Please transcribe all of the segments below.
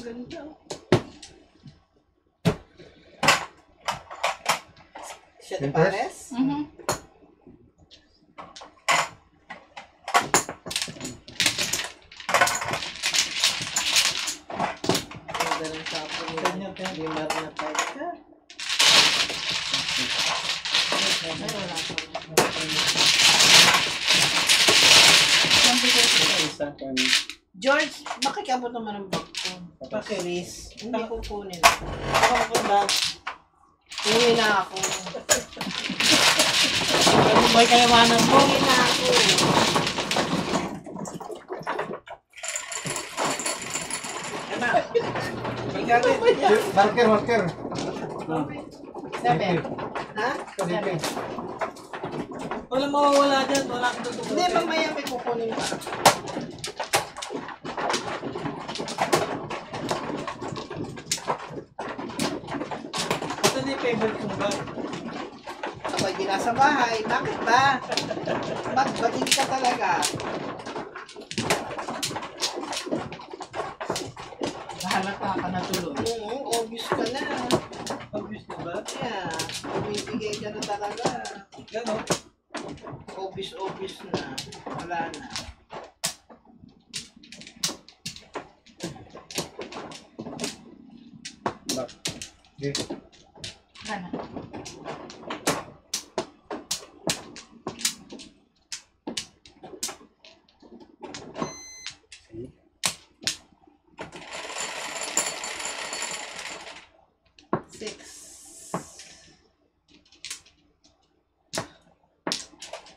ganda. Siya de Pares? Ganda ng sapo niya. Limar na tayo ka. Ay, wala ko. George, makikabot naman ang bag ko. Pakilis. Hindi ko kunin. Ako punta. Uwi na ako. May kayamanan mo. Uwi na ako. Ano? Marker. Sabi? Ha? Sabi? Wala mawawala dyan. Wala akong tutubutin. Hindi, mamaya may kukunin pa. Ito na yung favorite kong bag. Ako hindi nasa bahay. Bakit ba? Bating ka talaga. Nahalata ka na tuloy. Obvious ka na. Obvious na ba? Yeah. Bumibigay ka na talaga. Gano'n? Obvious na. Wala na. Okay. Gana.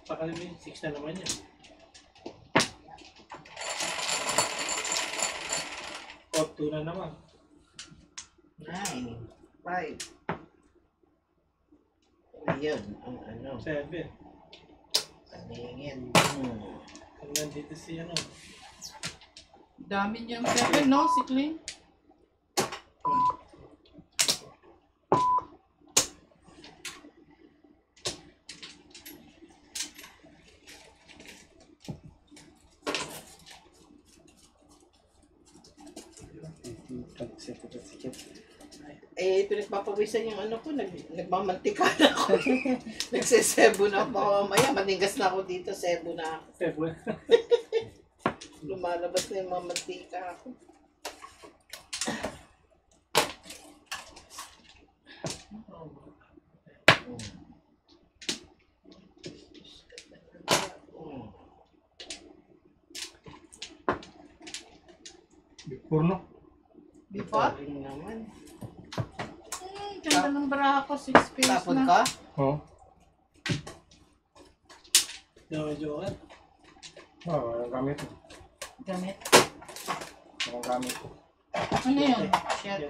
Pakalimin, 6 na naman yan. 4-2 na naman. 9, 5. Ayun, ang ano. 7. Paningin. Hanggang dito si ano. Dami niyang 7, no? Si Clean. Eh, pinagpapawisan yung ano ko, nagmamantika na ako. Nagsesebo na ako. Mamaya, maningas na ako dito, sebo na ako. Lumalabas na yung mamantika ako. Purno. Before? Naman. Ganda ng bra ko, 6 pairs Tapon na. ka? Oo. Jowa-jowa. Oo, ang gamit. Gamit. Ang gamit. Ano yun? 7?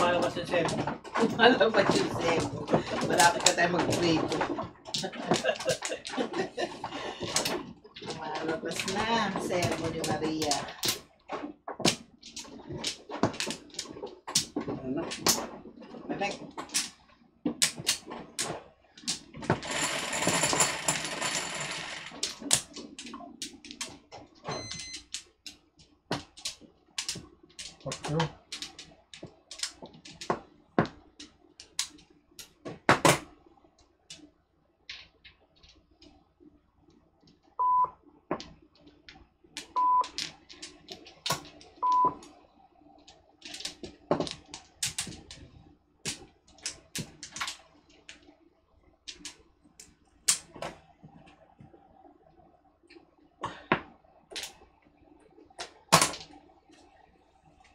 Malabas yung 7. Malabas yung sebo. Malapit ka tayo mag-prito. Malabas na. Sebo ni Maria. Perfect. Okay.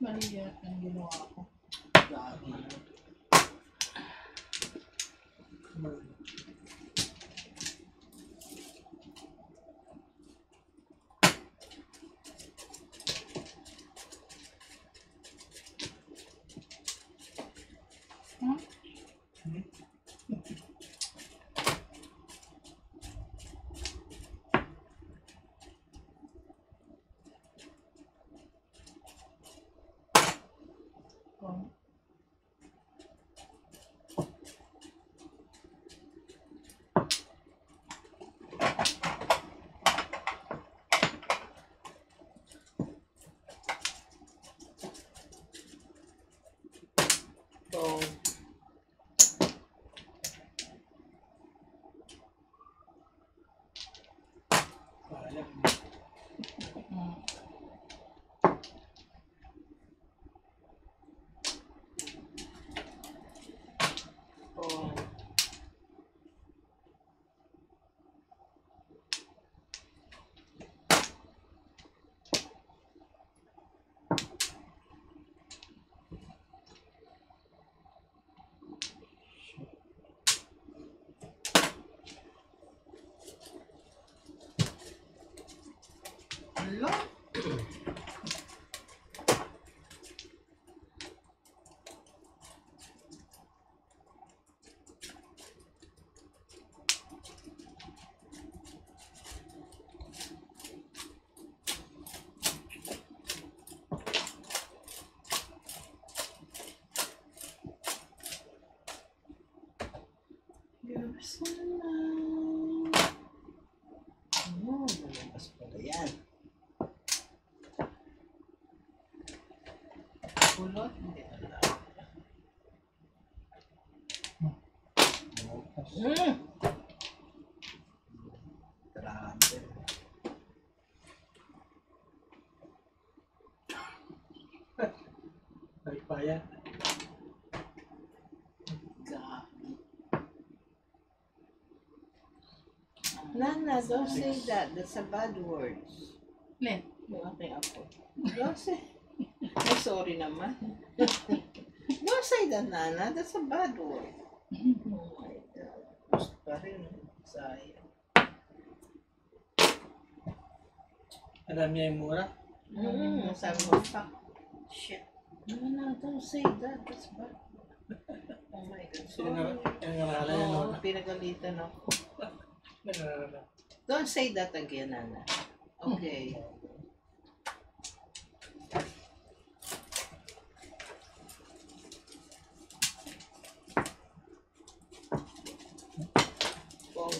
Mali yan ang ginawa ko. Lagi. Hmm? Oh. So, Sayang. Hmm. so, Hello? Lumabas na. Lumabas pala yan. Kulot? Hindi alam. Bukas. Grabe. Nagpaya. Grabe. Nana, don't say that. That's a bad word. Len. Yung aking apo. Don't say. Ay, sorry naman. Don't say that, Nana. That's a bad word. Oh my God. Gusto pa rin. Sayang. Alam niya yung mura? Sabi mo pa. Shit. Nana, don't say that. That's bad. Oh my God. Sino Sorry. yung nangaralan niya Oo, muna? pinagalitan ako. Nangaralan. Don't say that again, Nana. Okay. Kung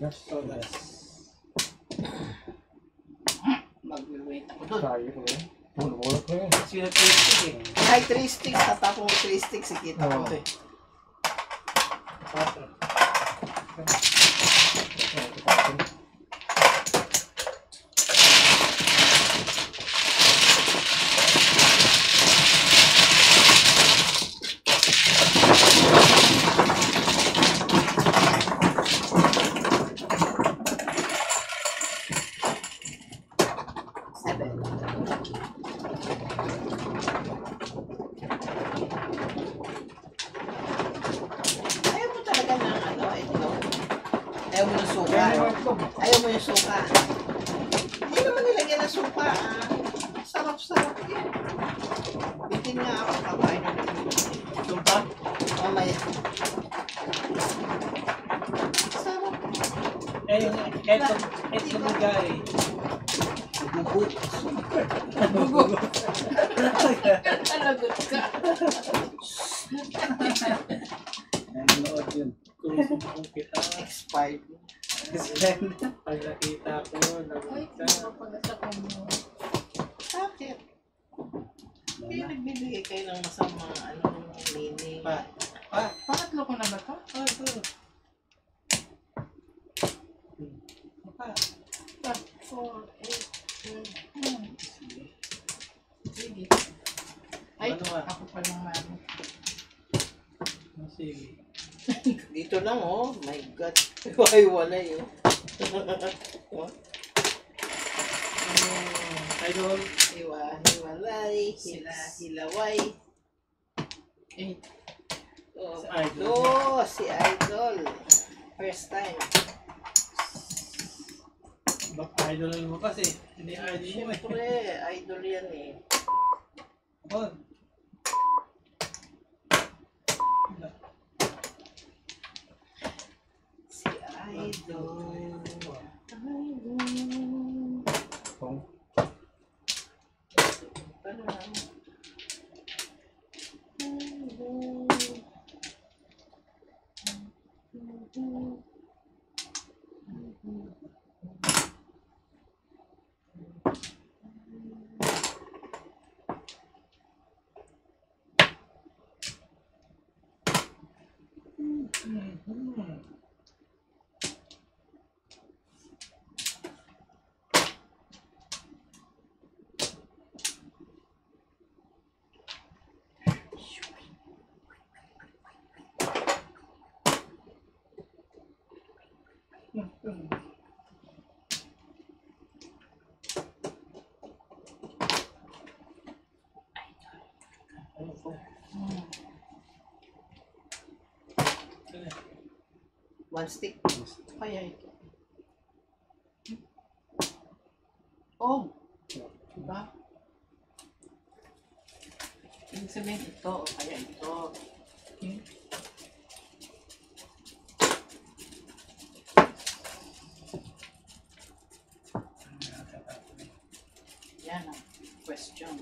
Gas. Sodas. mag-wait ako doon. Sayang na yun. Bulok na yun. Sino twistig eh? Kahit 3 sticks, tatapong 3 sticks, ikita ko. Oo. Patro. Ayaw mo talaga ng ano, itlog. Ayaw mo ng suka. Ayaw mo yung suka. Hindi naman nilagyan ng suka. Sarap-sarap yan. Bitin nga ako, kakain na nito. Tumpa? Mamaya. Sarap. Eh, eto bigay. Bubut. Alagot ka. Nanonood yun. Kusog kong kita. Expired. Pag nakita ko, Ay, nanonood ka. pagkasa ko mo. Bakit? Kaya nagbibigay kayo ng masamang meaning. Pa. Pangatlo ko na ba ito? Oh, ito. Pa. 4, 8, 12. Sige. Ay, Ano nga? ako pa lang mami. Sige. Dito lang, oh. My God. Hiwa-hiwalay, oh. Oh, Idol. hiwa-hiwalay. Hilay, hilaway. 8. Oh, Si Idol. si Idol. First time. Bak idol mo kasi. Hindi idol mo eh. Siyempre, idol yan eh. Oh. Si Idol. Idol. Kung Parang. One stick. Kaya ito. Oh! Diba? Ibig sabihin ito o kaya ito. Yan ang question.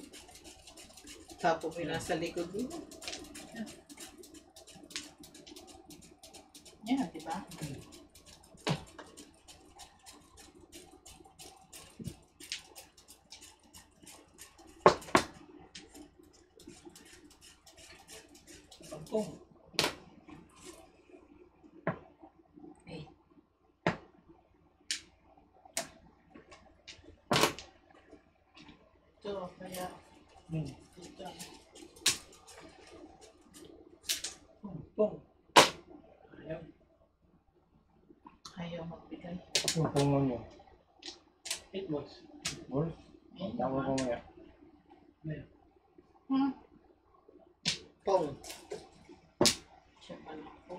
Tapo mo yung nasa likod mo. Yan, diba? Sampung. Eh. Ito, kaya ito. Sampung. Ayaw. Ayaw magbigay. yung pungon nyo. 8 balls. Balls? Ayun Tama naman. ko nga. Ayan. Pong. Siya pala po.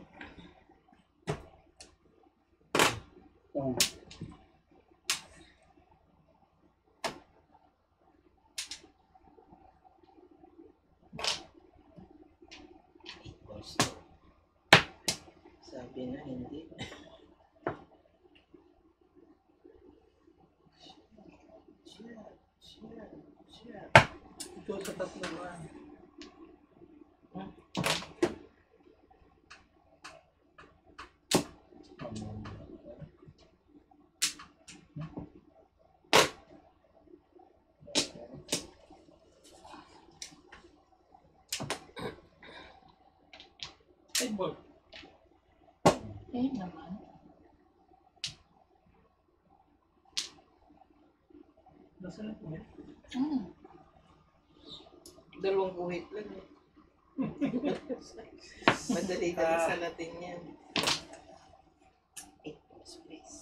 Kung Sabi na hindi. Ito sa tatlo ba? Eight ball. Eh naman. Nasaan na po yan? Dalawang guhit lang eh. Madali-dali sa Latin yan. 8 balls, please.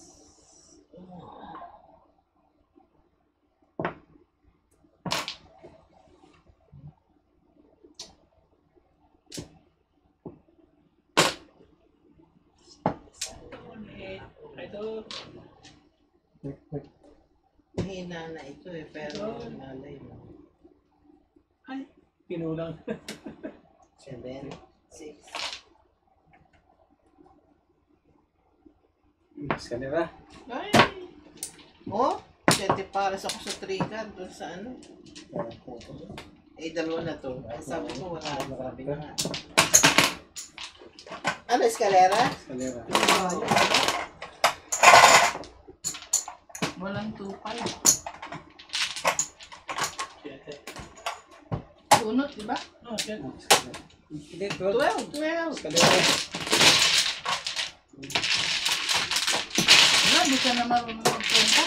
Ito. Mahina na ito eh, pero nalay mo. Ay, pinulang. 7, 6. Skalera. Ay! Oh, 7 pares ako sa trigger doon sa ano. Eh, dalawa na to. Sabi ko wala. Sabi na nga. Ano, eskalera? Skalera. Walang 2-5. Siyete. Bunot, diba? Oh, siyete. Hindi, 12. 12. Skalera. Wala, di ka na marunong magpunta.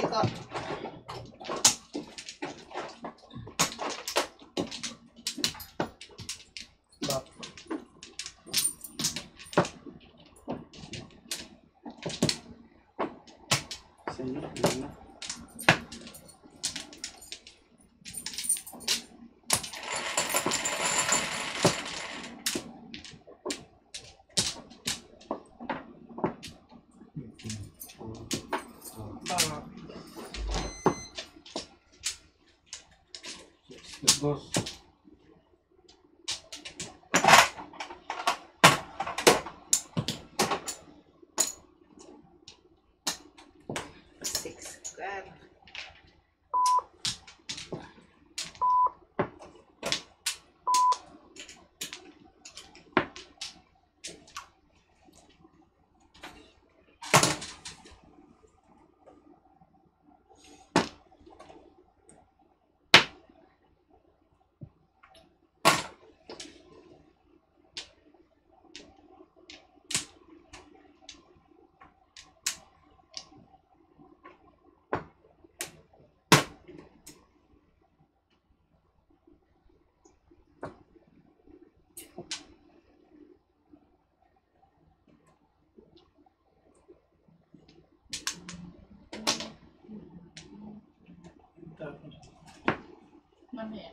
ko. Back. Sige, yun na. Dos. Six square. Mamaya.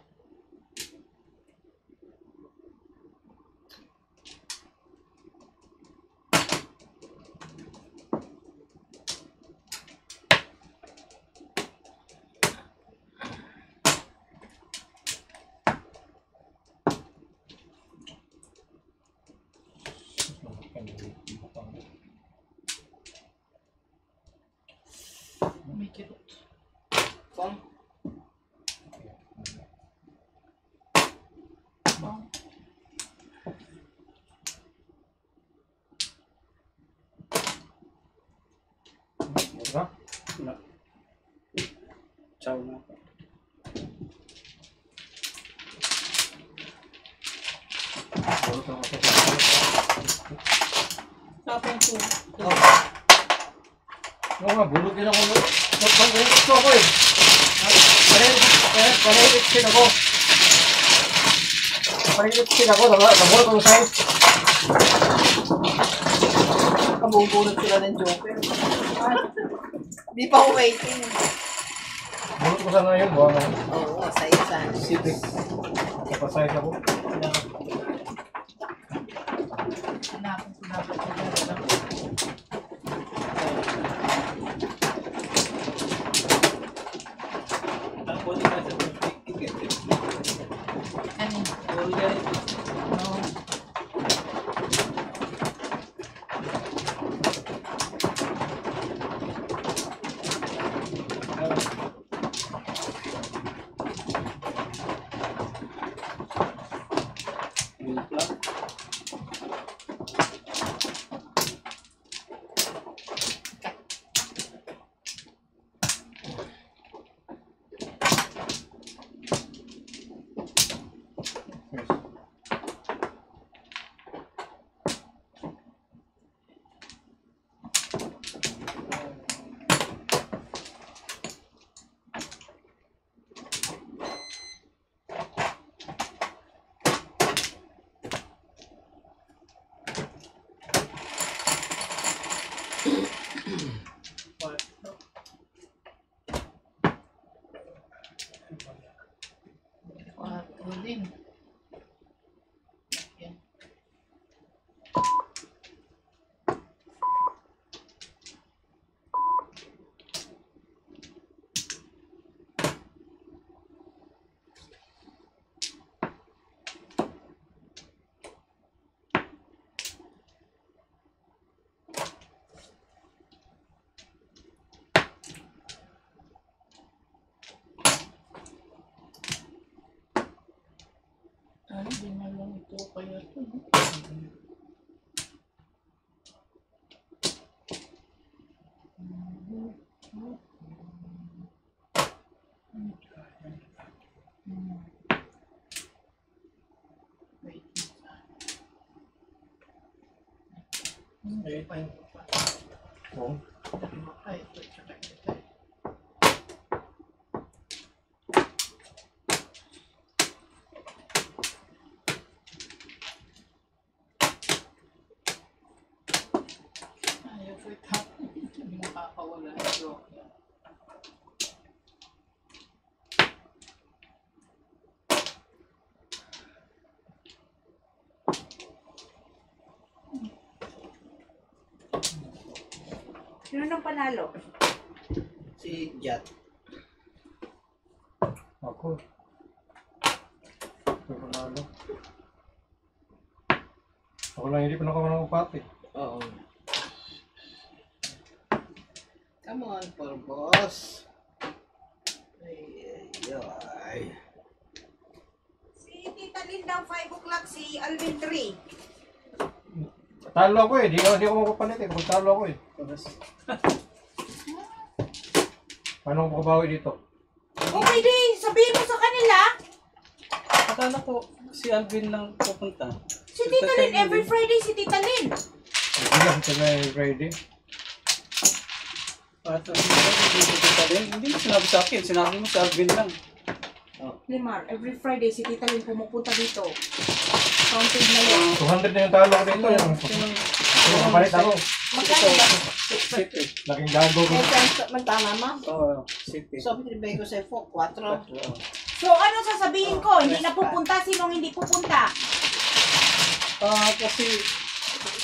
May kirot. Kung Bang. Diba? Na. Ciao na. Puro ka kasi. Tapos po. Oo nga, bulog din ako. Pag-init ko ako eh. Pag-init din ako. Pag-init din ako. Nabulog ko sa'yo. kabubulot sila ng Joker. Di pa ako waiting. Bulog ko sana yun. Buwan na. Oo, sa isa. City. Napasayos ako. Hanapin ko dapat ko. Ako din nasa ticket. Ano? Already. No. Quatro din. Yan. Ano, di na lang ito kaya ito, no? Wait. Ay, ay. Oo. Ay, ito, tsaka ito. Sino nang panalo? Si Jat. Ako. Ako panalo. Ako lang hindi pa nakakuha ng pati. Oo. Come on, for boss. Ay. Si Tita Linda 5 o'clock, si Alvin 3. Talo ako eh. Di ako mapapalit eh. Kung talo ako eh. Paano ako makabawi dito? Okay, di. Sabihin mo sa kanila. Akala ko si Alvin lang pupunta. Si Tita Lin, every Friday si Tita Lin. Hindi lang ito na yung Friday. At hindi mo sinabi sa akin, sinabi mo si Alvin lang. Limar, every Friday si Tita Lin pumupunta dito. Counted na yun. 200 na yung talo ko dito. Yung kapalit ako. Magkano ba? City. Laking gago ko. May chance magtama ma? Oo, City. So, pinibay ko sa 4. So, ano sasabihin ko? Hindi na pupunta? Sinong hindi pupunta? Kasi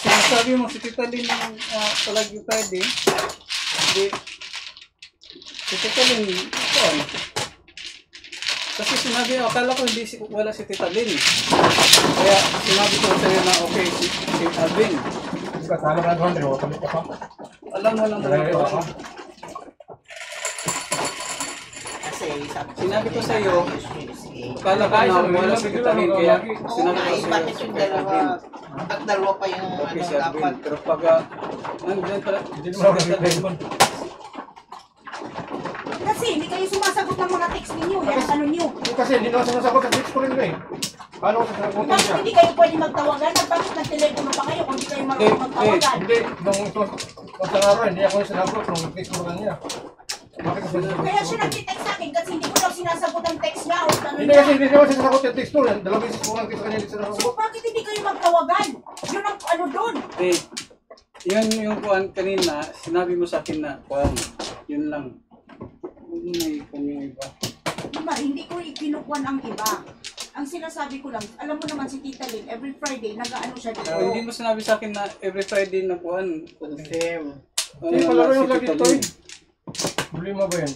sinasabi mo si Tita Lin ng palagi Friday. Hindi. Si Tita Lin, ito kasi sinabi, akala ko hindi wala si Tita Lin. Kaya sinabi ko sa'yo na okay, si Alvin. Ika, talo ka na 200. Kapalit ka pa. Alam mo lang Dalawa mga ka. Kasi Sinabi ko sa'yo, akala ko Ay, na sabi wala mo, si bigla Tita Lin. lang Kaya lagi. Oo sinabi nga, ko sa'yo bakit si yung Alvin. dalawa? At dalawa pa yung Okay, si dapat. Alvin. Pero pag nandiyan pala, Hindi naman ako nag-reply. Kasi hindi kayo sumasagot ng mga text ninyo. Yan ang ano nyo. Kasi hindi naman sumasagot ang text ko rin eh. Paano ko sasagutin Bakit siya? hindi kayo pwede magtawagan? At bakit nag-telepono pa kayo kung hindi kayo marunong magtawagan? Hindi, nung isang araw, hindi ako sinagot nung text ko kanya. Bakit ko sinagot? Kaya siya nag-text sa akin kasi hindi ko daw sinasagot ang text niya o ano Hindi kasi niya. hindi naman sinasagot yung text ko. Dalawang beses ko lang text kanya hindi So sinasagot. bakit hindi kayo magtawagan? Yun ang ano doon. yun yung kuhan kanina, sinabi mo sa akin na kuhan, yun lang. Kung yung iba. Diba, hindi ko ikinukuan ang iba. Ang sinasabi ko lang, alam mo naman si Tita Lin, every Friday, nag-ano siya dito. Hindi mo sinabi sa akin na every Friday na kuhan. Confirm. Hindi palaro yung lagi ito eh. Problema ba yan?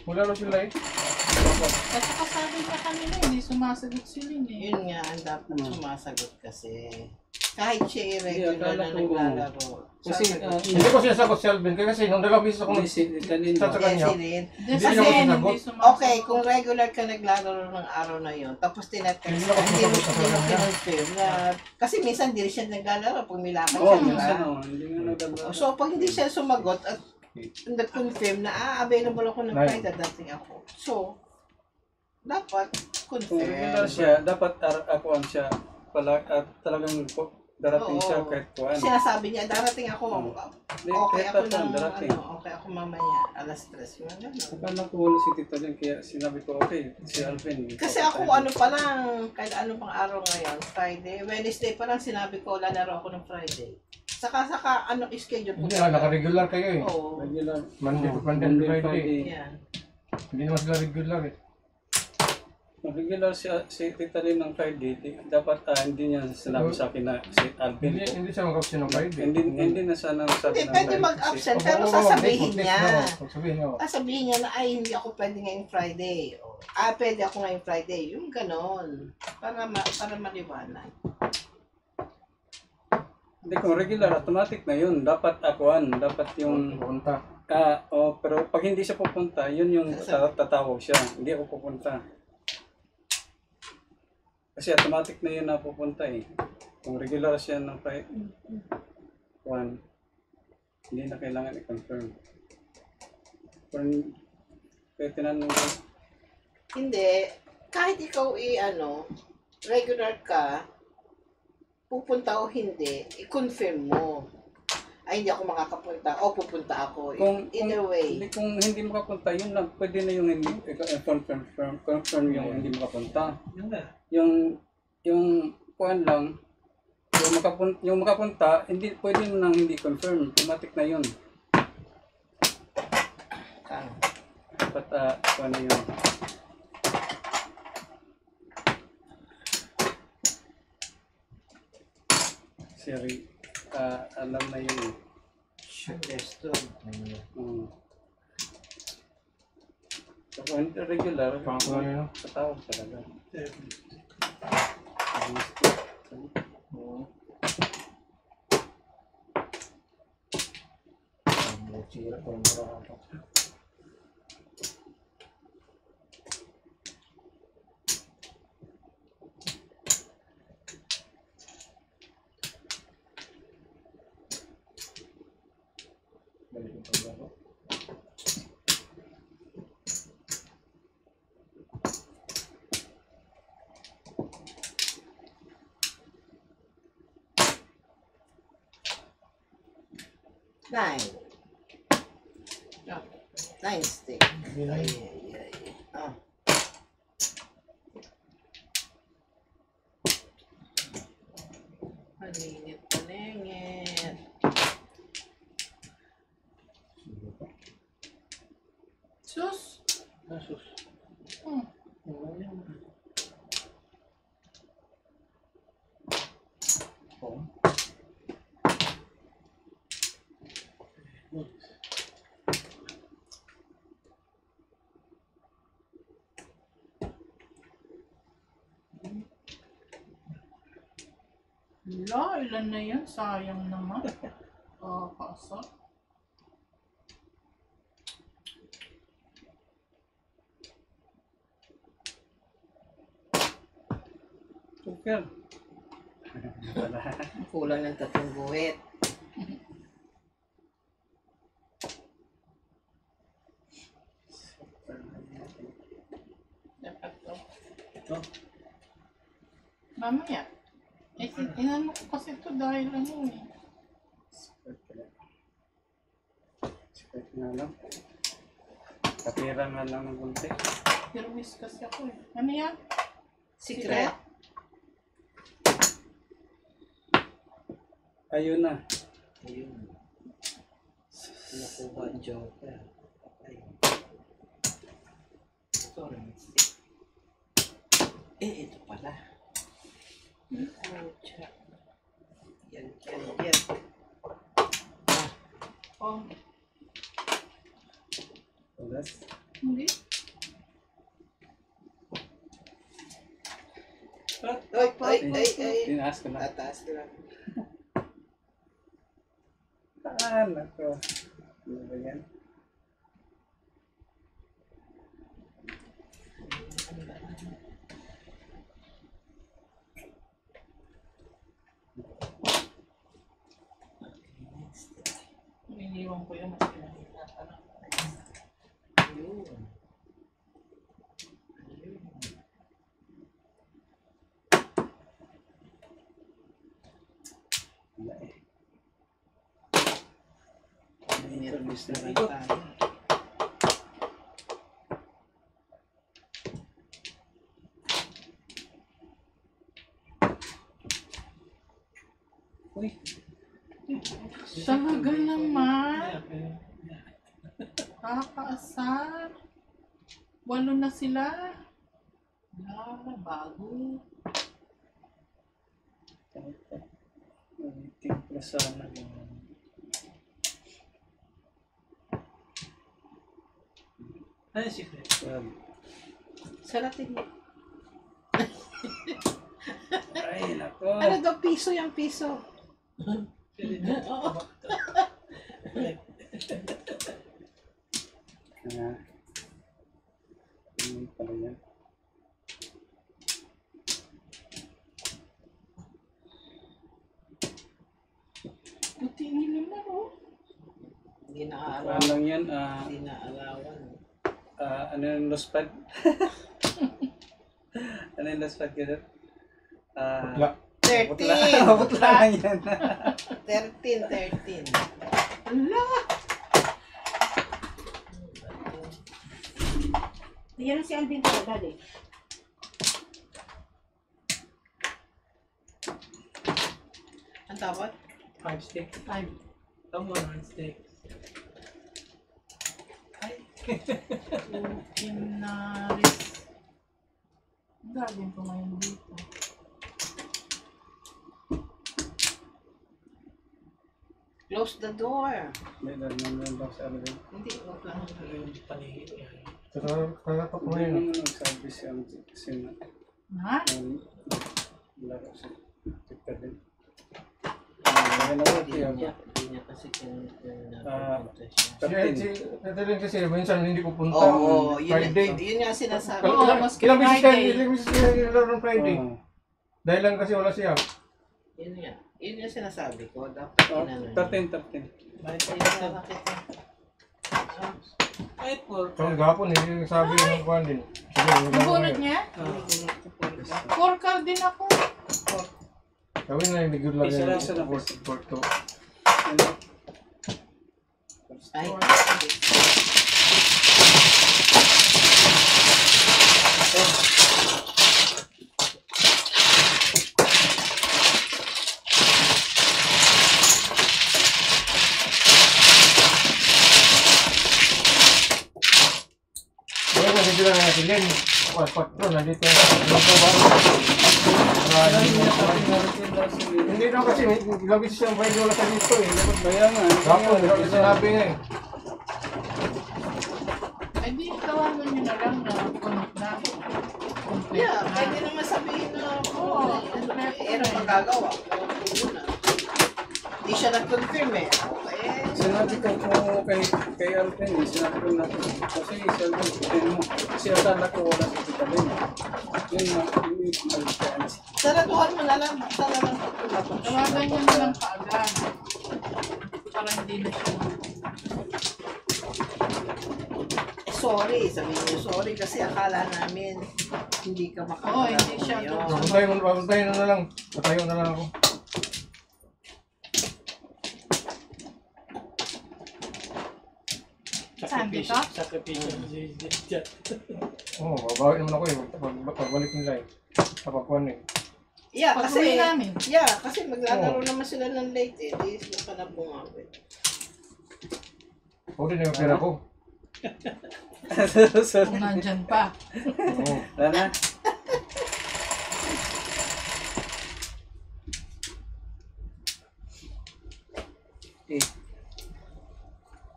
Wala na sila eh. Kasi kasabi ka kanina, hindi sumasagot si Lin eh. Yun nga, ang dapat sumasagot kasi. Kahit siya irregular na akala ko, naglalaro. Kasi, Hindi ko sinasagot si Alvin kasi nung dalawang beses ako si Talin sa kanya. Rin. Hindi Kasi, naman sinagot. okay, kung regular ka naglalaro ng araw na yun, tapos tinatext Hindi ka, ako hindi mo sumasagot sa kanya. kinonfirm na, kasi minsan hindi rin siya naglalaro pag may lakad Oo, siya, di ba? minsan hindi nga nagdadala. So, pag hindi siya sumagot at nag-confirm na, available ako ng Right. Friday, dadating ako. So, dapat Kung regular confirm. siya, dapat akuan siya pala at talagang darating Oo. siya kahit kuan. Sinasabi niya, darating ako. Hindi, Okay kahit ako saan, ng, darating. okay ako mamaya, alas 3. Yung ganun. Akala ko wala si Tita Lin, kaya sinabi ko okay, si Alvin. Kasi ako ano pa lang, kahit ano pang araw ngayon, Friday, Wednesday pa lang sinabi ko, lalaro ako ng Friday. Saka ano schedule ko. Hindi na, naka-regular kayo eh. Oo. Regular. Monday to Friday. Yan. Hindi naman sila regular eh. Kung regular si Tita Lin ng Friday, dapat hindi niya sinabi sa akin na si Alvin. Hindi siya mag-option ng Friday. Hindi na siya nang sabi Hindi, pwede mag-absent, pero Oo, sasabihin text niya. na, sasabihin niya. Sabihin niya na, ay, hindi ako pwede ngayong Friday. O, pwede ako ngayong Friday. Yung ganon. Para maliwanag. Hindi, kung regular, automatic na yun. Dapat akuan, dapat yung... Pupunta. Pero pag hindi siya pupunta, yun yung tatawag siya. Hindi ako pupunta. Kasi automatic na yun na pupunta eh. Kung regular siya ng hindi na kailangan i-confirm. Kaya tinanong ko, Hindi. Kahit ikaw regular ka, pupunta o hindi, i-confirm mo. Ay, hindi ako makakapunta. O, pupunta ako. Either way. kung hindi makapunta, yun lang. Pwede na yung hindi, confirm yung hindi makapunta. Yung kuan lang, yung makapunta, hindi pwede mo nang hindi confirm. Automatic na yun. Dapat kuan na yun. alam na yun. Deston. So, kung regular, Pangko na yun. sa tawag talaga. Sira ko yung marakapat. Balik yung paglaro. Nine. Yeah. 9 stick. Yun Ay, ay. ay, ay. Ah. Paninit, paningit. Sus! Nasus. Hmm. Wala, ilan na yan? Sayang naman. Kasa. Super. Wala. Kulang ng 3 guhit. Dapat to. Ito. Mamaya. Inano ko kasi ito dahil ano eh. Secret nga lang. Katira nga lang ng bunti. Pirmis kasi ako eh. Ano yan? Secret. Ayun na. Ayun. Nakuha ang joker. Ay. Ito rin. Ito pala. Oh, tsa. Yan. Oh, Ulas. hindi. Ay. Tinaas ko na. Tataas ko lang. Nako. Ano ba yan? Iniiwan ko yung mas pinahihata na. Ayun. Wala eh. Nervous na rin tayo. Uy. Talaga naman. Kakaasar. 8 na sila. Wala, bago. Timpla sana yun. Ano secret? Salatin mo. Ay, nako. Ano daw, piso yung piso. Oo. Ano pala yan? Puti nila naman, oh. Hindi Ano naaalawan. lang yan? Hindi naalawan. Ano yung lost pad? Ano yung lost pad ka? Putla. 13! Putla lang yan. 13. Ala! Yan ang si Alvin ko, dali. Ang tawad? 5 stick. 5. Tama na 1 stick. Ukinaris. Gagawin ko ngayon dito. Close the door. May naman ba sa amin? Hindi, wag lang. Kakatok mo Hindi yun. naman nagsabi siya kasi na Ha? laro si Tita Lynn. Kaya naman Hindi niya kasi pinapunta siya. Nataling kasi minsan hindi pupunta. Oo, Friday. yun nga sinasabi. Oo, Ilang maski ilang beses Friday. ilang beses kayo nilaro ng Friday. Dahil lang kasi wala siya. Yun nga. Yun yung sinasabi ko. Dapat inano niya. 13. Kailangan kita. Ay, por. So gapon hindi sabi ng kuan din. Sige, Nabunod niya? Porkal din ako. Gawin na yung bigod lang Isa lang yung sa labas. porto. Ay, Ngayon na bigod lang natin din. Patro, nandito yung hindi na kasi ilang beses siyang Friday wala sa dito eh. Kaya nga. Gapon, hindi ko sinabi nga eh. Ay, di tawagan niyo na lang na connect na. Complete yeah, na. pwede naman sabihin na Oo, ano magagawa. Hindi siya nag-confirm eh. Okay. Sinabi ko po kay Alvin eh, sinabi ko na kasi siya lang din mo. Kasi akala ko wala sa Tita Lynn. Yun na, yung Alvin. Saraduhan mo na lang. Sana lang. Tawagan niyo na lang kaagad. Para hindi na siya. Sorry, sabihin niyo sorry kasi akala namin hindi ka Oo, makakalaman. hindi siya ngayon. Papuntahin na lang. Patayo na lang ako. Saan dito? Oo, babawi naman ako eh. Pagbalik nila eh. Kapakuan eh. Yeah, Pag-uwi kasi namin. kasi maglalaro naman sila ng late eh. Di sila pa na bumawit. Ako din yung pera ko. Kung nandyan pa. Oo. Lana?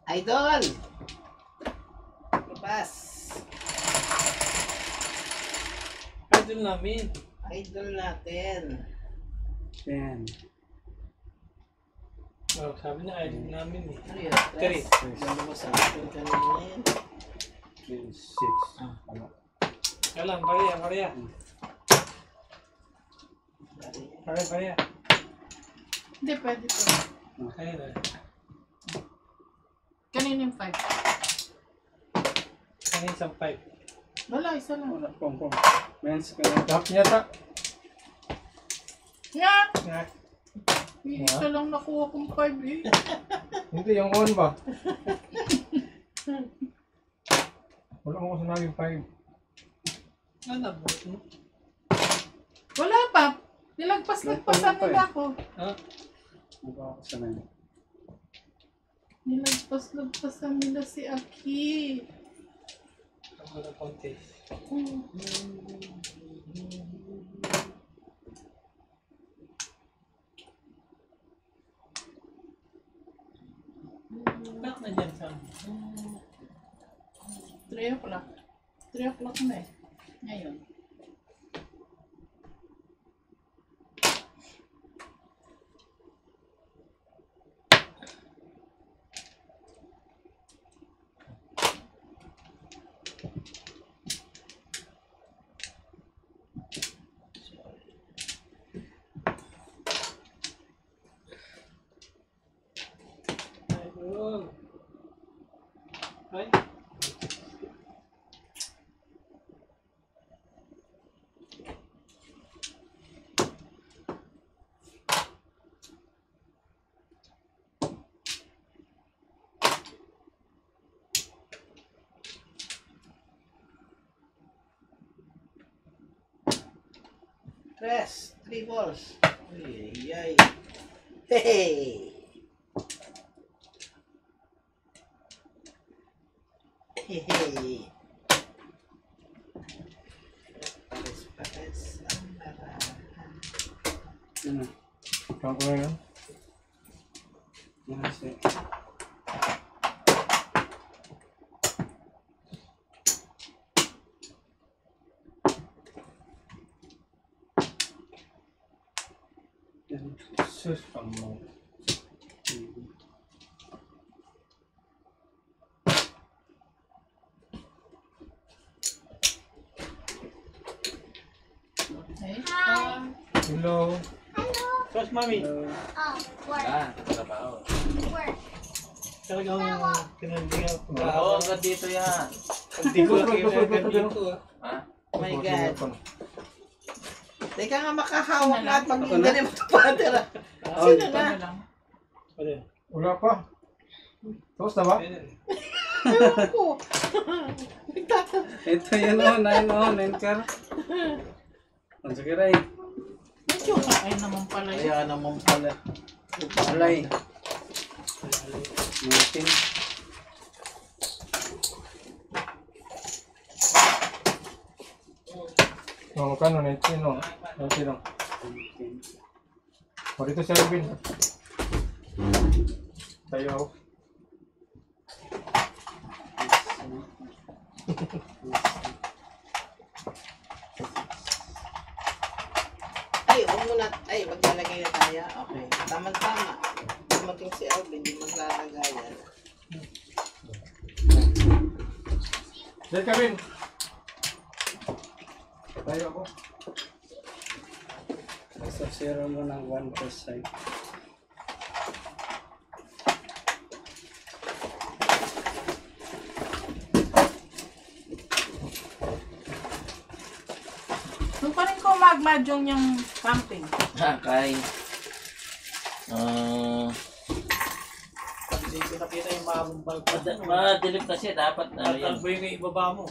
Idol! Labas! Idol namin. Idol natin. Yan. Oh, sabi na idol namin eh. Ano yun? Kari. Ano mo sa akin kanina yan? 6. Ano? Alam, pareha. Pareha. Hindi, pwede to. Kaya na. Kanina yung 5. Kaya isang 5. Wala, isa lang. Wala, pom. Men's ka na. Tapos yata. Nga! Nga. Isa lang nakuha kong 5 eh. Hindi, yung on ba? Wala mo ko sinabi 5. Ano ba? Wala pa. Nilagpas-lagpasan nila ako. Ha? Ano ba ako sanay? Nilagpas-lagpasan nila si Aki. Ang mga contest. Bakit na dyan sa 3 o'clock. 3 o'clock na eh. Ngayon. idol? Ay. Tres. 3 balls. Ay. Hey! Hey! Pares ang barahan. Yun na. Saan ko na yan? Nice. Sus, pamo. Okay. Hello. Tapos mami, Trabaho. talagang pinandigan ko. Oo, hanggang dito yan. Hindi ko hanggang dito ah. Ha? Oh my God. Teka nga makahawak na at maganda rin mga father. Sino na? Ano lang? Ano? Wala pa. Tapos na ba? Ewan ko. Ito yun o, 9 car. Ang sige rin. Medyo kain naman pala yun. Kaya naman pala. Alay. Meeting. No, kano, 19, no? 19, no? O, dito si Alvin. Tayo ako. Ay, huwag mo na. Ay, maglalagay na tayo. Okay. Tama-tama. Dumating si Alvin, hindi maglalagayan. Diyan, Kevin. Tayo ako. Basta zero mo ng 1%. Nung pa rin ko magmadyong yung camping. Okay. Hindi ko nakita yung mahabang balkon. Madilim kasi dapat na yan. Talbo yung ibaba mo.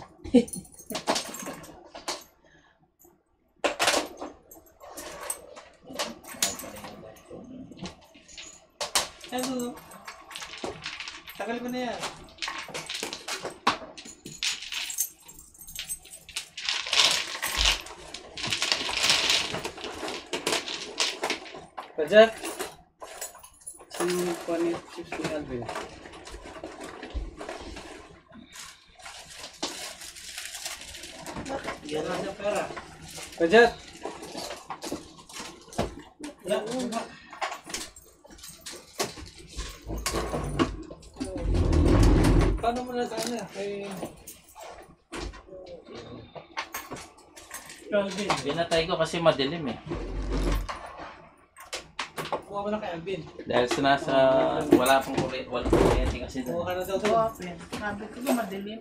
Ano? Tagal ko na yan. Kajak. Saan mo pa ni chips ni Alvin? Yan Wala lang. siyang pera. Kajak. Wala. Wala. Paano mo na sana? Kay... Calvin. Pinatay ko kasi madilim eh. Kuha mo na kay Alvin. Dahil nasa wala pang kuryente kasi Kuha ka doon. na daw doon. Open. Sabi ko yung madilim.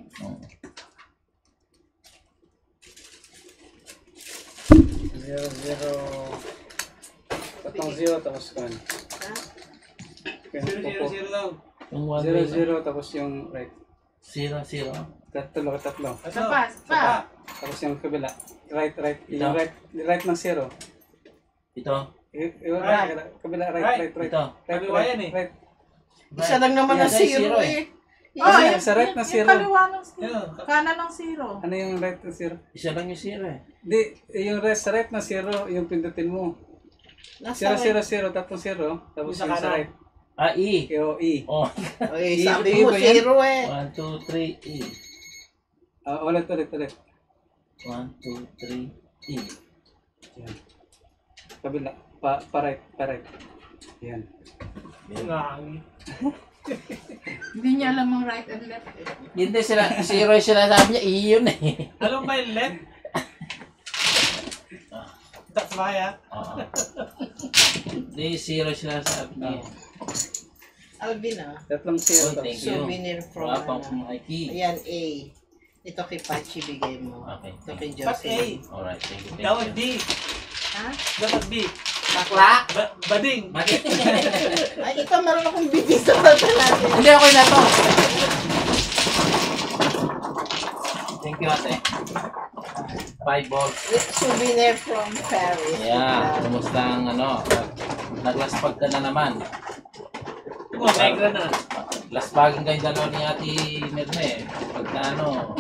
Zero. Tatang zero tapos kan. Ha? Zero daw. Yung one Zero way, zero tapos yung right. 0-0. Tatlo. Sa pa. Tapos yung kabila. Right. Ito. Yung right ng zero. Ito. Yung Right. kabila right. Ito. Kaliwa yan eh. Right. Isa lang naman ang Yan, zero zero eh. Oh, Yung sa right na yung zero. kaliwa ng zero. Yun. Kanan ng zero. Ano yung right na zero? Isa lang yung 0 eh. Di, yung sa right na zero, yung pindutin mo. Nasa 0, tapos 0, tapos Yung sa yung sa kanan. right. Ah, E. Yung E. Oh. Okay, sabi mo ba yan? zero eh. 1, 2, 3, E. Ulit. 1, 2, 3, E. Yan. Kabila. Pa right. Yan. Yung hangin. Hindi niya alam ang right and left. Hindi sila, 0 yung sinasabi niya, E yun eh. Alam ba yung left? That's why ah. Oo. Hindi, 0 yung sinasabi niya. Alvin ah. Tatlong zero. Oh, thank you. Souvenir from Wala pang ano. Mikey. Ayan, A. Ito kay Pachi bigay mo. Okay. Ito kay Ba't A? Jocelyn. Alright, thank you. Dapat Thank B. you. Ha? Dapat B. Bakla? Bading. Bakit? Ay, ito meron akong bibig sa mata natin. Hindi, okay na to. Thank you, ate. 5 balls. Souvenir from Paris. Yeah, kumusta ang ano? Naglaspag ka na naman. Oh, negra na. Laspagin kayo dalawa ni Ate Merme. Pagka ano,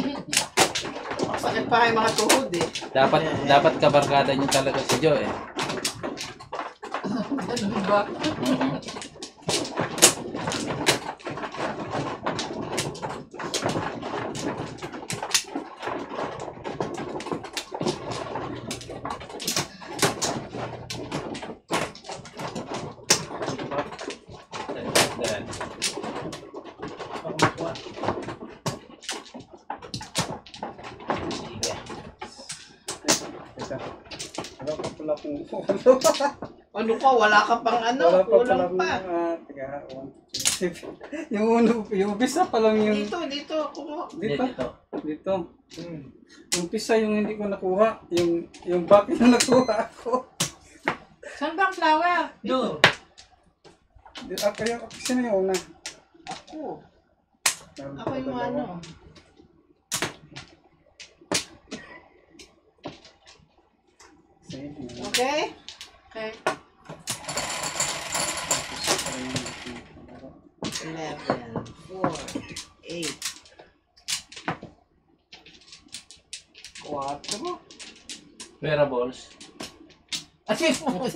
Sakit pa kayo mga tuhod eh. dapat kabarkada niyo talaga si Joe eh. Ganun ba? Mhm. isa. Wala pa pala kung ulo. Ano ka, wala ka pang ano, Wala pa pala kulang kung pa. teka, yung ulo, yung umpisa pa lang yung... Dito, kumo. Dito. Dito. Dito. Yung umpisa yung hindi ko nakuha. Yung back yung nakuha ako. Saan ba ang flower? Doon. Sino yung una? Ako. Meron Ako pa yung dalawa. ano. Sige. Okay? Okay. 11, 4, 8, 4. Wearables. Achieve mo.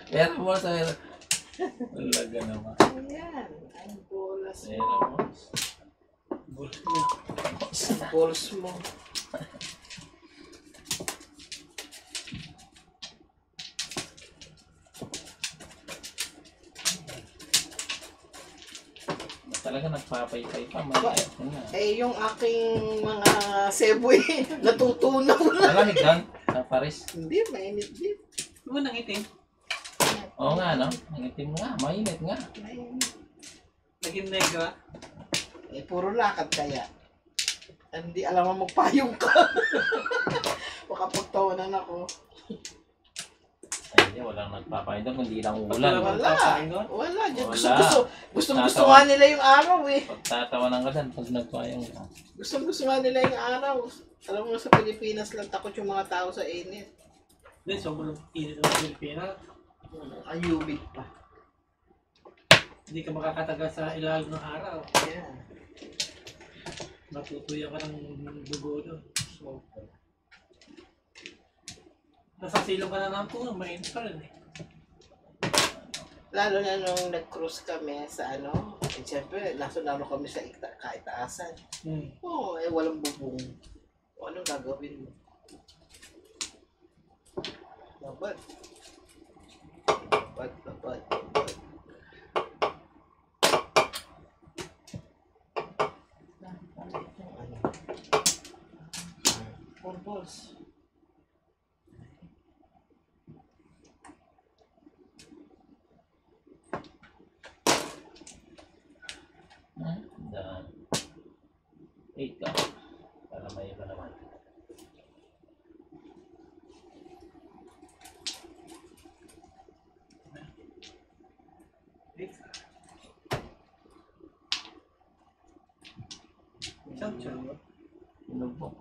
Wearables. Talaga naman. Ayan. Ang bolas mo. Wearables. Balls mo. Talaga nagpapaypay pa. Maliit ko na. Eh, yung aking mga seboy, natutunaw na. Malamig doon. Sa Paris. Hindi, mainit din. Ano nang itim? Oo nga, no? Ang itim nga. Mainit nga. Mainit. Naging negra. Eh, puro lakad kaya. Hindi alam mo magpayong ka. Baka pagtawanan ako. Ay, walang nagpapay doon. Kundi lang ulan. Wala. Papain doon? Wala. Wala. Gusto Tatawa. nga nila yung araw eh. Pagtatawanan ka doon pag nagpayong ka. Gusto nga nila yung araw. Alam mo sa Pilipinas lang takot yung mga tao sa init. Then, sobrang init ng Pilipinas. Ayubig pa. Hindi ka makakatagal sa ilalim ng araw. Yeah. Matutuyo ka ng dugo doon. So, nasa silong ka na ng puno, mainit pa rin eh. Lalo na nung nag-cruise kami sa ano, eh siyempre, nasa kami sa kaitaasan. Oo, eh walang bubong. O anong gagawin mo? Babad. Babad. Ano? 4 balls. Dan 8 ka. Para may iba naman. Isang tiyan. Inugbong.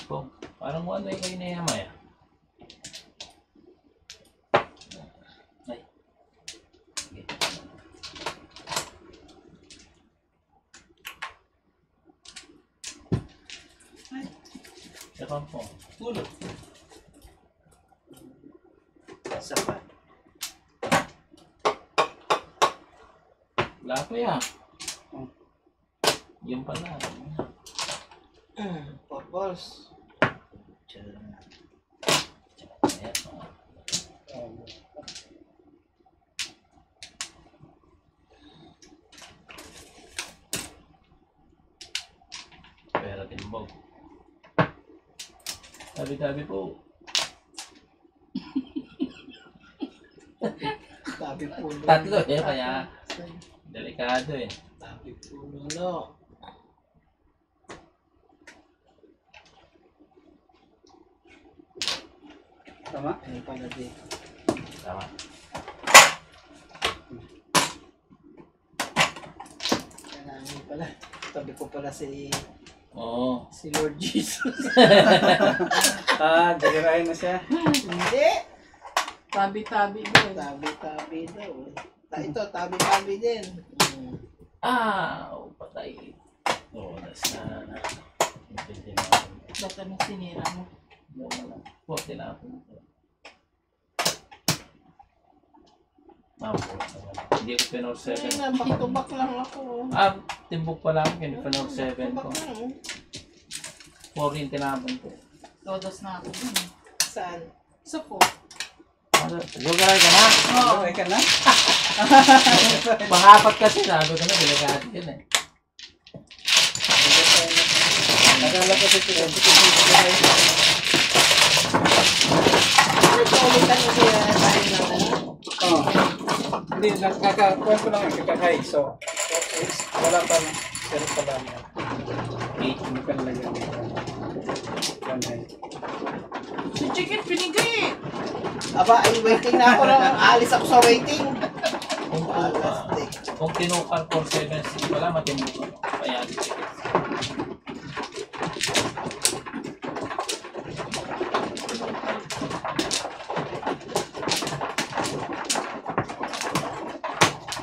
Bong. Parang mo ano yung kayo na yamaya. Ay. Sige. Siya po. Tulog. Sapat. Wala ko yan. Yung pala. 4 balls. Ayan. Pera timbog. Tabi-tabi po. Tabi puno. Tatlo eh, kaya delikado eh. Tabi puno, no? Tama? Ano pala dito? Tama. Kailangan pala. Tabi ko pala si Oo. Lord Jesus. Dagarahin na siya. Hindi. Tabi-tabi din. Tabi-tabi daw. Ito, tabi-tabi din. Patay. Oo, sana. Hindi na. Ba't anong sinira mo? Puti na ako. Mampo. Hindi ko pinor 7. Ay na, back to back lang ako. Timbok pa lang. Hindi pinor 7 ko. Back lang. 4 yung tinapon ko. Todos na ako dun. Saan? So po. Lugaray ka na? Oo. Okay ka na? Pangapat kasi sabi ko na, delikado yun eh. Akala ko si Tita. Nagpaulitan mo siya tayo na Oo. Hindi, nakakakuha ko lang yung kakahig. So, wala pa lang. Pero pa lang yan. Hindi ka nalagyan dito. One high. Si Chicken pinigay. Aba, ay waiting na ako lang. Alis ako sa waiting. Kung tinukar 476 pala, matindi ko. Kaya di tickets.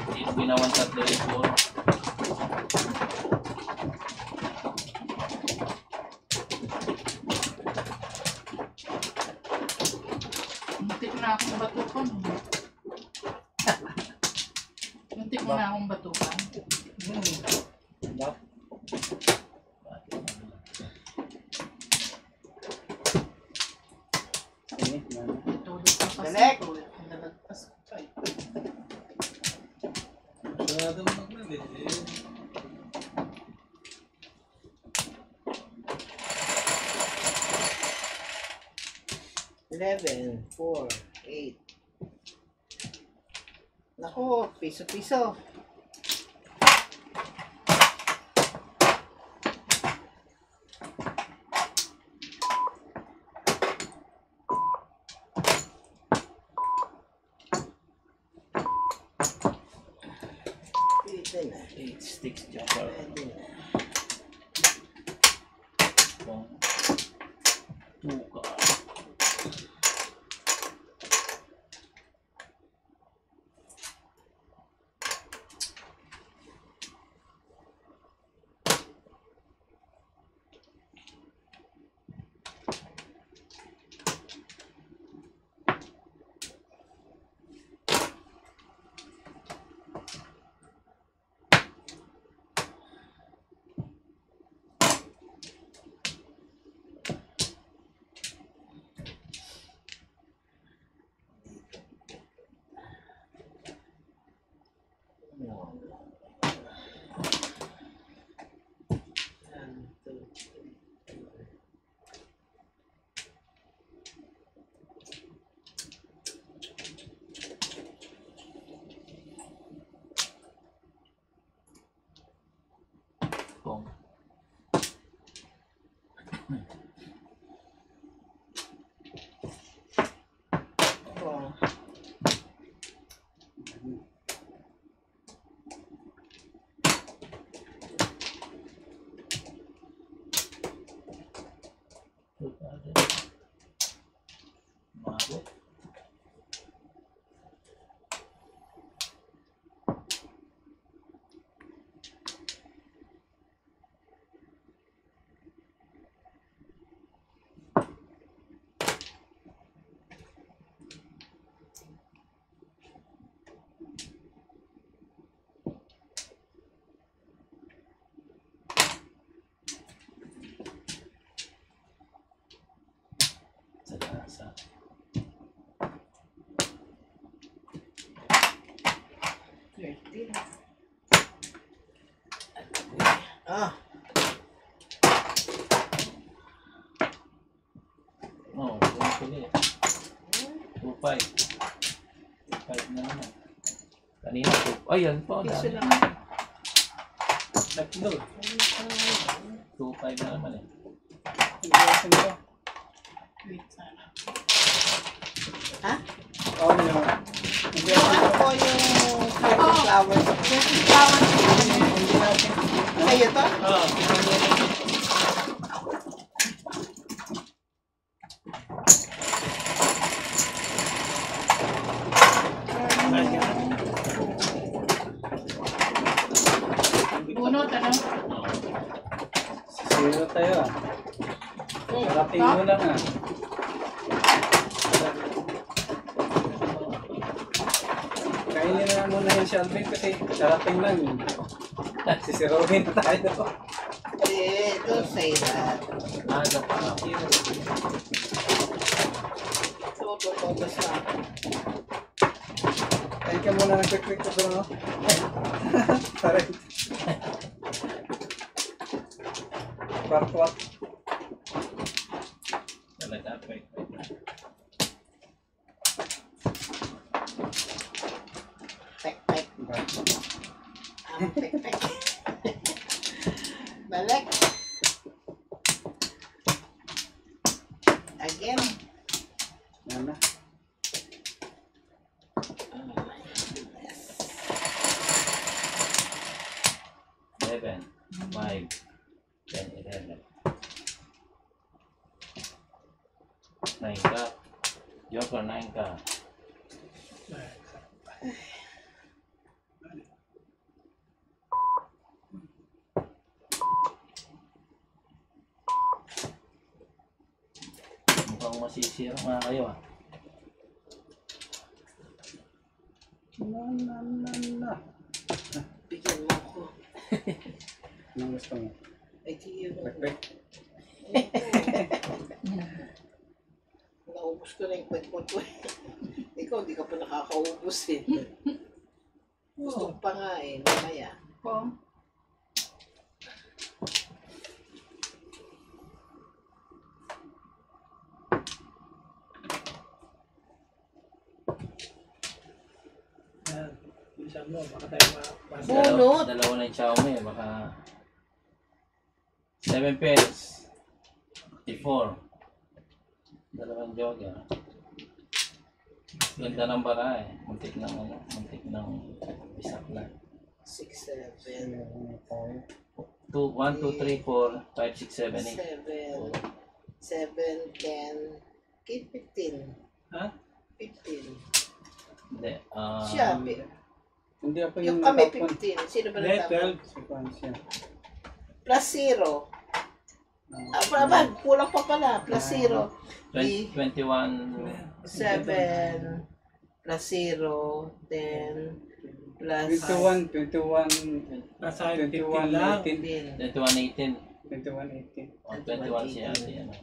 Hindi ginawan sa telephone. Muntik na akong batukan. Muntik mo na akong batukan. Bak. Ini, mana? Tulog ka pa Select. sa tulog. Nalagpas ko pa eh. Sarado mo naman eh. 11, 4, 8. Naku, piso-piso. Pwede na. 8 sticks joker. Pwede na. Kung 2 ka. No. Kung Oh. Mabot. Sa tasa. Ah, Oo, pili. 2.5. 2.5 na naman. Kanina 2. Ay, yan po. piso Dami. lang. Tatlo. 2.5 na naman eh. Iwasan ko. Wait sana. Ha? Oo, yun. Hindi Yung ako. ano po yung flowers. Kasi tawag siya. Hindi natin. Sa'yo to? Ah, Bunot, ano? Zero tayo ah. Karating mo lang ah. Kainin na muna yung Shelby kasi karating lang. Sisiruhin na tayo. Don't say that. Aga pa nga. Tututodas na ako. Kain ka muna ng quick ko bro. Parang. Kwat-kwat. Balik. Again. Yan na. Seven, 5, 10, 11. 9 ka. Joker, 9 ka. Mukhang masisira nga kayo ah. Na. Bigyan mo ako. Anong gusto mo? Ay, tiyo. Quick. Naubos ko na yung kwet-kwet ko. Ikaw, di ka pa nakakaubos eh. Gusto ko pa nga eh, mamaya. Po. Yan. Bilisan mo, baka tayo ma-pass. Bunot. Dalawa na yung Xiaomi, baka 7 pairs. 54. Dalawang Joker. Ganda ng bara eh. Muntik ng ano, muntik ng bisak na. 6, 7, 1, 2, 3, 4, 5, 6, 7, 8. 7, 10, 15. Ha? 15. Hindi. Siya, Hindi ako yung yung kami natapon. 15. Sino ba Hindi, natapon? 12. Sequence yan. Plus 0. Kulang pa pala. Plus 0. 21. 7 plus 0, 10 plus 21, Nasa 21, 15 lang. 18. 21, 18. 21, 18. Oh, 21 siya. Ano.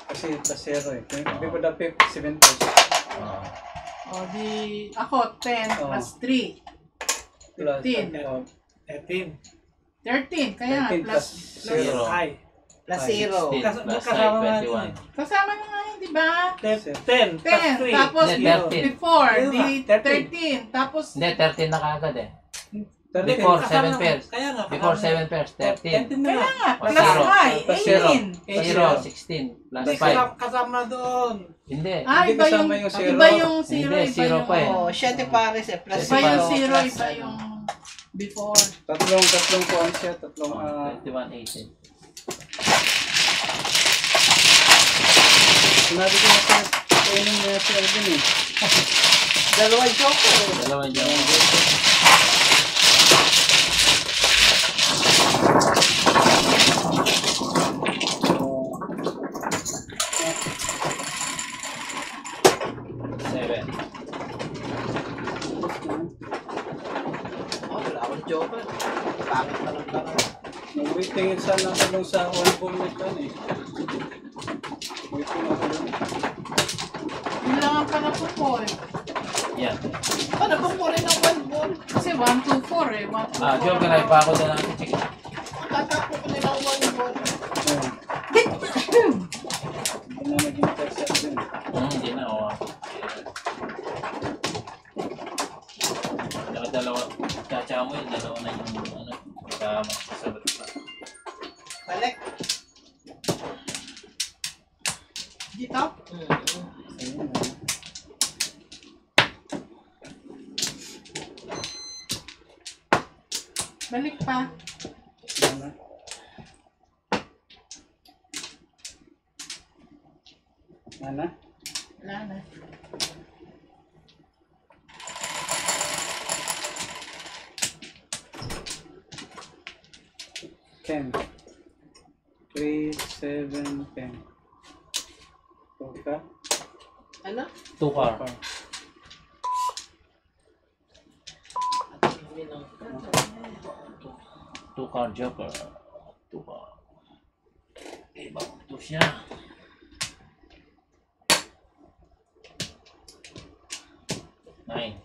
Kasi plus 0 eh. Hindi ko dapat 7 pesos. O di, ako 10 Oh. plus 3. Plus 15. 13. 13, kaya 13 plus, plus 0. Ay. plus 0. 16 Kas- plus kasama 5, nga 21. kasama na nga yun, di ba? 10 plus 10, 3. tapos Hindi, 13. before, Ayun di nga, 13, tapos Hindi, 13 na kaagad eh. 13. Before Kasama 7 na- pairs. Kaya nga. Before kasama 7 pairs, 13. 13 na kaya nga. nga, Plus plus zero. high, Plus zero. 18. 0, 16 plus Hindi, 5. kasama doon. Hindi. Ah, Hindi iba kasama yung, yung zero. iba yung 0, Hindi, iba zero yung, pa eh. Oh, 7 pares eh. Plus iba yung 0, plus iba ano. yung before. Tatlong kuwan siya, tatlong 21, 18. sinabi ko na sa training niya si Alvin eh. Dalawang joker. Dalawang dyan. Seven. Oh, wala akong joker. Pangit pa lang pala. Nag-waitingin sana ako dun sa one ball na kan eh. Waiting ako dun. Yun lang ang pala po po eh. Yan. Paano ba mo rin ang 1 ball? Kasi 1, 2, 4 eh. 1, 2, 4. Joker ay pa ako na lang. Check. Tatapo ko nila ang 1 ball. Hindi na naging test sa Alvin. Hindi na, oo. Dalawa. Chacha mo yun, dalawa na yung ano. Sabat pa. Balik. Dito? Ayun, Balik pa. ayun na. Ano? Wala na. Ten. 3, 7, 10. Okay. Ano? 2 car. Two car Joker. 2 car. Iba ito siya. Nine.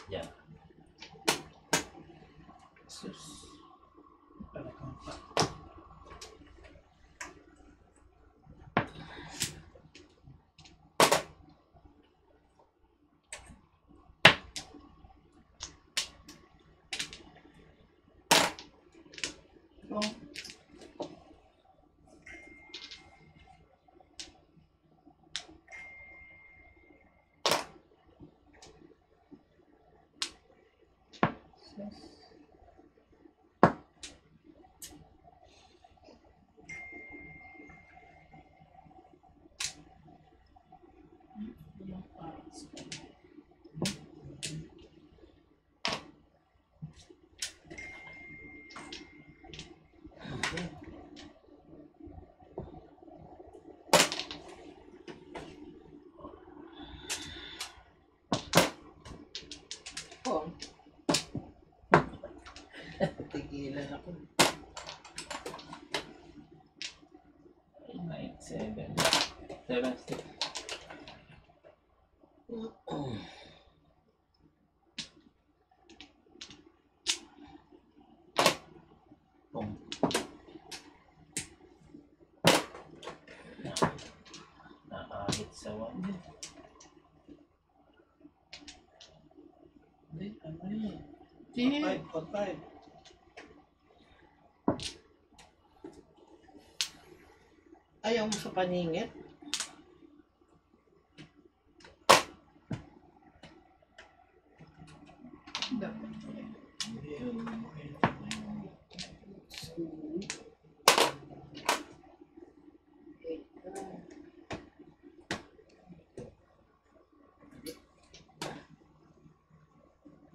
Yan. Sus. Talagang pa. ko. Oh. Tigilan ako. 9, 7. 7 stick. Boom. Nakahit sa 1. Hindi, ano yun? Sige. 5. Ayaw mo sa paningit?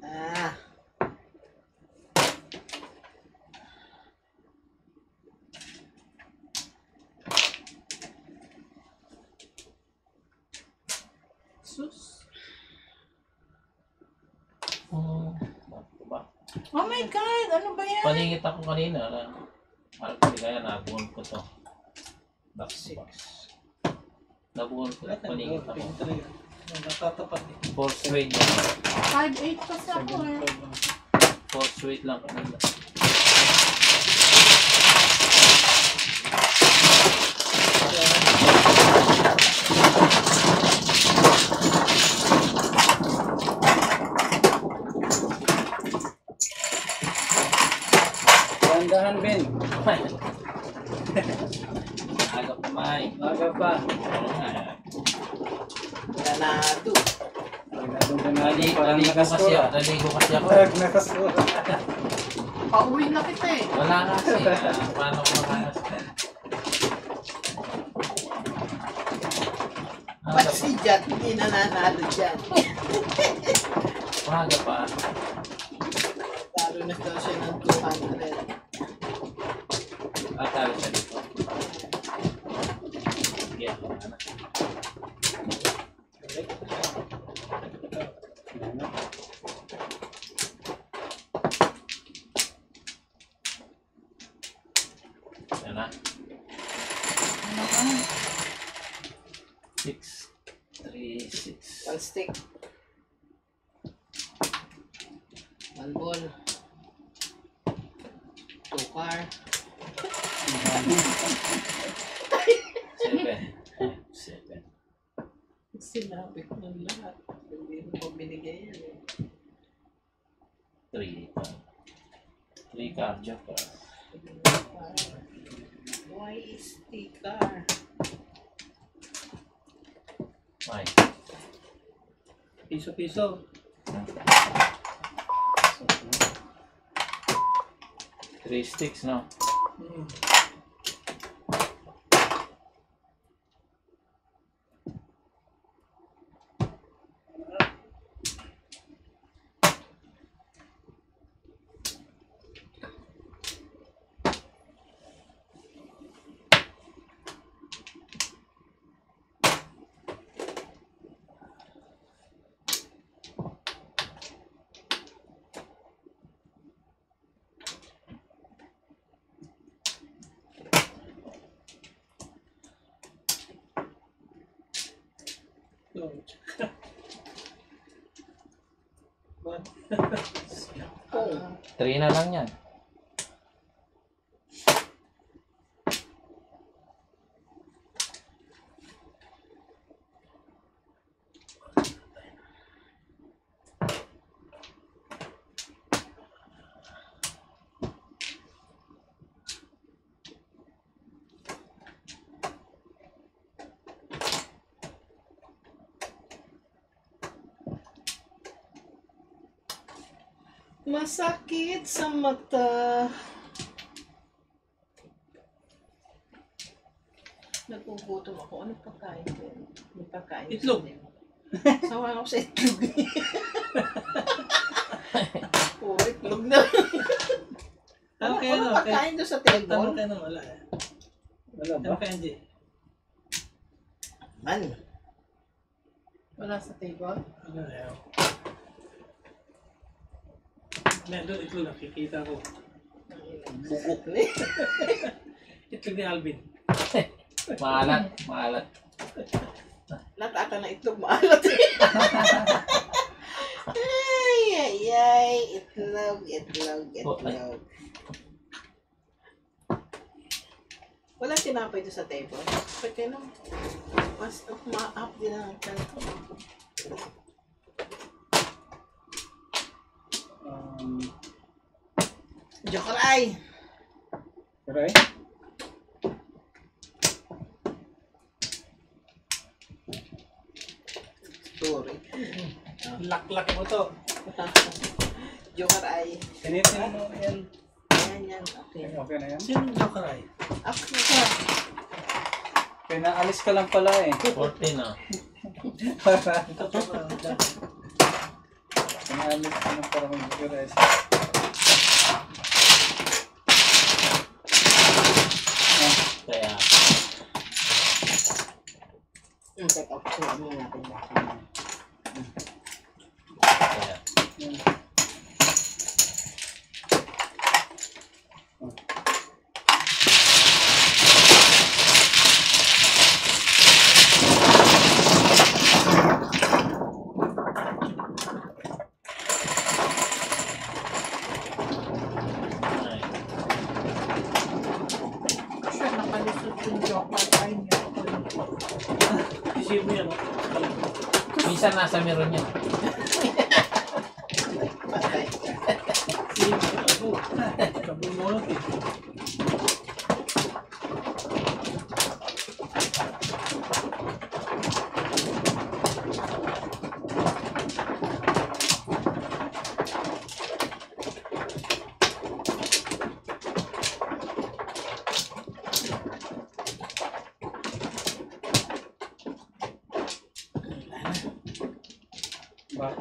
Ah. Sus. Ba? Oh my God! Ano ba yan? Paningit ako kanina. Actually, kaya nabuon ko to. Box to box. Nabuon ko. Paningit ako. Natatapat eh. Force weight lang. 5'8 kasi ako eh. Force weight lang kanina. Dahan-dahan, Ben. Aga pa, Mike. Aga pa. Oo nga. Ganado. Naligo kasi ako. Naligo kasi ako. Nakasura. Pauwi na kita eh. Wala kasi. Paano ko makakas? Ba't si Jan hindi nananalo dyan? Umaga pa. Talo na daw siya ng 200. Talo siya dito. Sige ako na. Yan na. Ano ka? 6, 3, 6. One stick. One ball. 2 car. 7. 7. Sinabi ko ng lahat. Hindi mo pa binigay yan eh. 3. 3 cardio pa. Why is the car? Mike. Piso-piso. 3 sticks, no? Oh. 3 na lang yan. Masakit sa mata. Nagugutom ako. Ano pagkain ko? May pagkain. Itlog. Sawa ako sa itlog. Puro itlog na. Tama kayo Ano no? pagkain doon sa Tama table? kayo no? Wala eh. Wala ba? Tama kayo Angie. Man. Wala sa table. Ano na yun? Doon itlog nakikita ko. Bugok na eh. Itlog ni Alvin. Maalat, maalat. Natata na itlog maalat eh. Ay, ay, ay. Itlog, itlog, itlog. Wala tinapay doon sa table. Pwede naman. Mas ma-up din ang kanto. Jokeray! Right? Sorry. Laklak mo to. Jokeray. Sinitin mo yan. Yan, yan. Okay. Okay na yan. Sino joker ay? Okay. Pinaalis ka lang pala eh. 14 ah. Ito joker ay. Pinaalis ka lang para mag-rest. Kaya, Teka, kukuha mo natin. kaya. Ay, Siya nakalisod yung chocolate ay niya. Isip mo yan. minsan nasa meron yan. Patay. Kabumulot eh. Ba?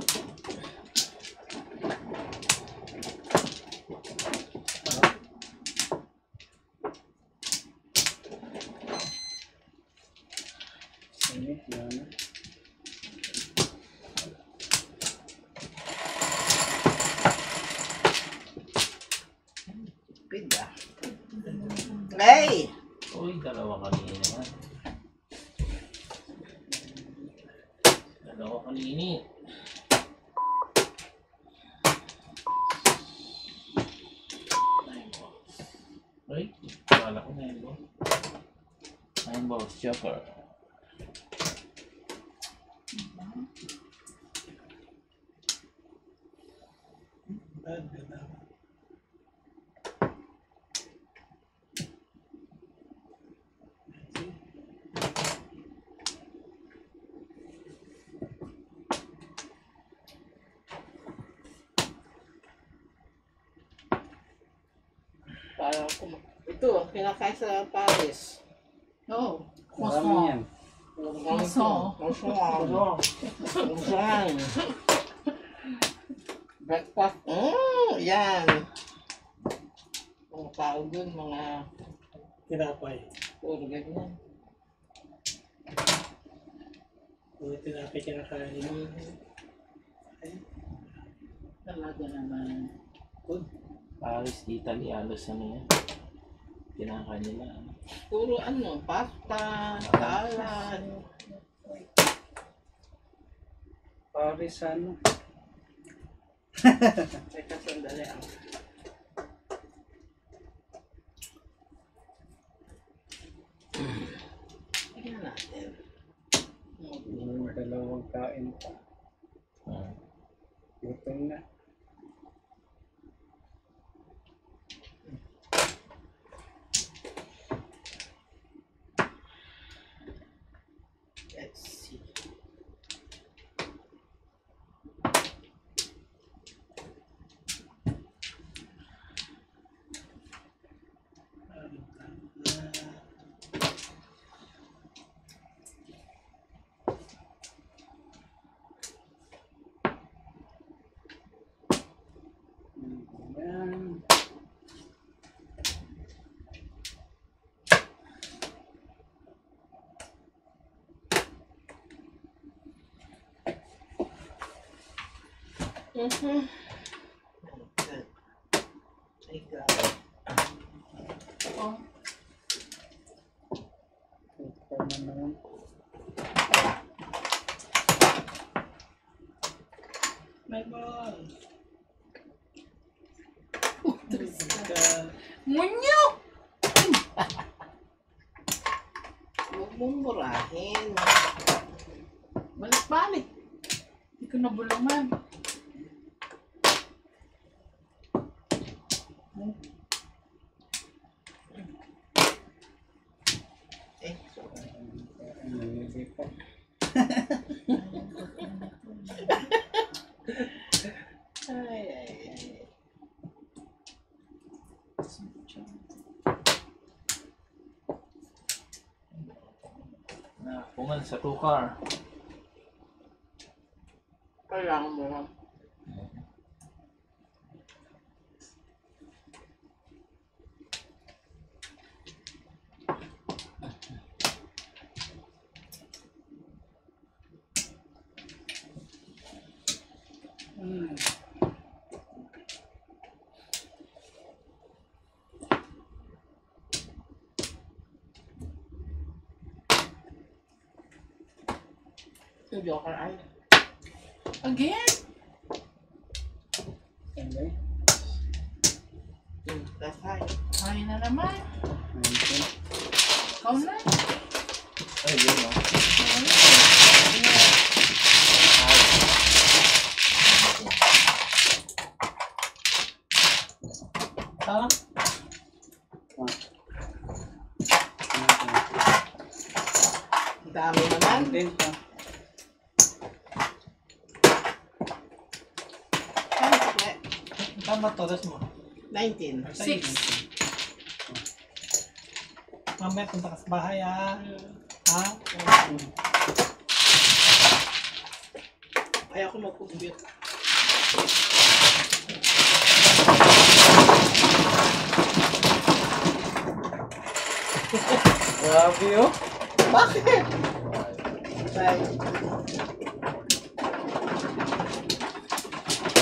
Sige, yan. Pida. Hey! Uy, dalawa kanina yan. Dalawa kanini. Uy, wala ko na yun ba? 9 balls, joker. Para ito, kinakain sa Paris. Oh, Marami yan. Croissant. Croissant. Breakfast. Yan. Mga tao dun, mga Tinapay. puro ganyan. Puro tinapay kinakain nila. Talaga naman. Good. Paris, Italy, alos ano yan. Kinakain nila. Puro pasta, salad. Paris ano? Teka, sandali ah. Tignan natin. Yung dalawang kain pa. Hmm. Gutom na. Let's see. Ay, grabe. Oh. Lemon. Munyo! Huwag mong murahin. Balik-balik. Hindi ko nabulungan. Eh, ay, ay, ay. Napungan sa tukar. Kailangan mo lang. Yung Joker ay. Again? That's high. Ay na naman. Ikaw na. Ay, yun no. Parang Ang dami naman. Ay, sakli. tama to, das mo. 19. 6. Mamaya punta ka sa bahay ha. Ha? Ayaw ko mag-compute. Grabe oh. Bakit? Bye.